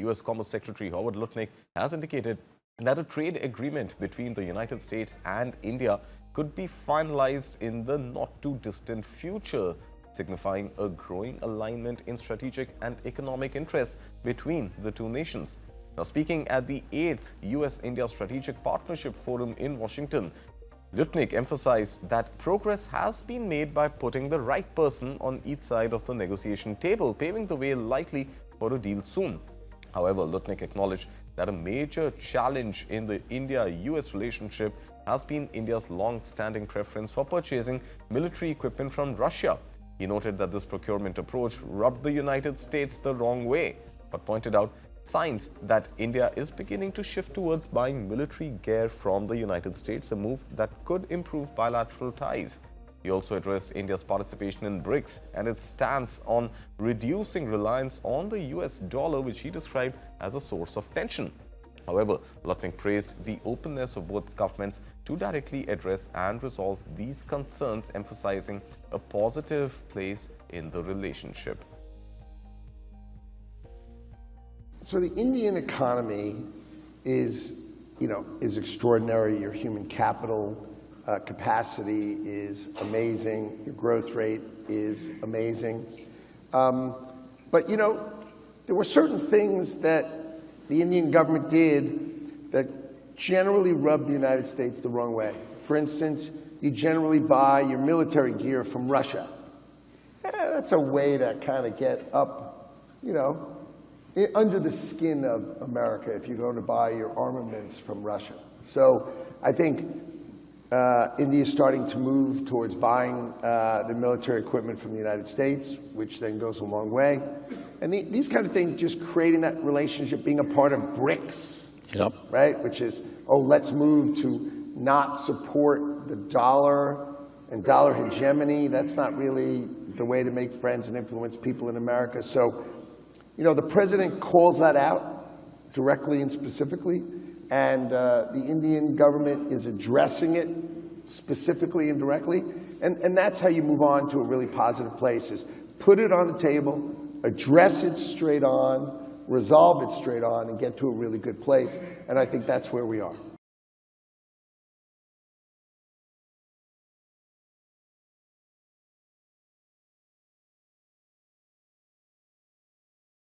U.S. Commerce Secretary Howard Lutnick has indicated that a trade agreement between the United States and India could be finalized in the not-too-distant future, signifying a growing alignment in strategic and economic interests between the two nations. Now, speaking at the 8th U.S. India Strategic Partnership Forum in Washington, Lutnick emphasized that progress has been made by putting the right person on each side of the negotiation table, paving the way likely for a deal soon. However, Lutnick acknowledged that a major challenge in the India-US relationship has been India's long-standing preference for purchasing military equipment from Russia. He noted that this procurement approach rubbed the United States the wrong way, but pointed out signs that India is beginning to shift towards buying military gear from the United States, a move that could improve bilateral ties. He also addressed India's participation in BRICS and its stance on reducing reliance on the US dollar, which he described as a source of tension. However, Lutnick praised the openness of both governments to directly address and resolve these concerns, emphasizing a positive place in the relationship. So the Indian economy is extraordinary. Your human capital capacity is amazing. Your growth rate is amazing. But there were certain things that the Indian government did that generally rubbed the United States the wrong way. For instance, you generally buy your military gear from Russia. That's a way to kind of get up, under the skin of America if you're going to buy your armaments from Russia. So I think India is starting to move towards buying the military equipment from the United States, which then goes a long way. And these kind of things, just creating that relationship, being a part of BRICS, yep, right? Which is, let's move to not support the dollar and dollar hegemony. That's not really the way to make friends and influence people in America. So, the president calls that out directly and specifically, and the Indian government is addressing it specifically and directly. And that's how you move on to a really positive place, is put it on the table, address it straight on, resolve it straight on, and get to a really good place. And I think that's where we are.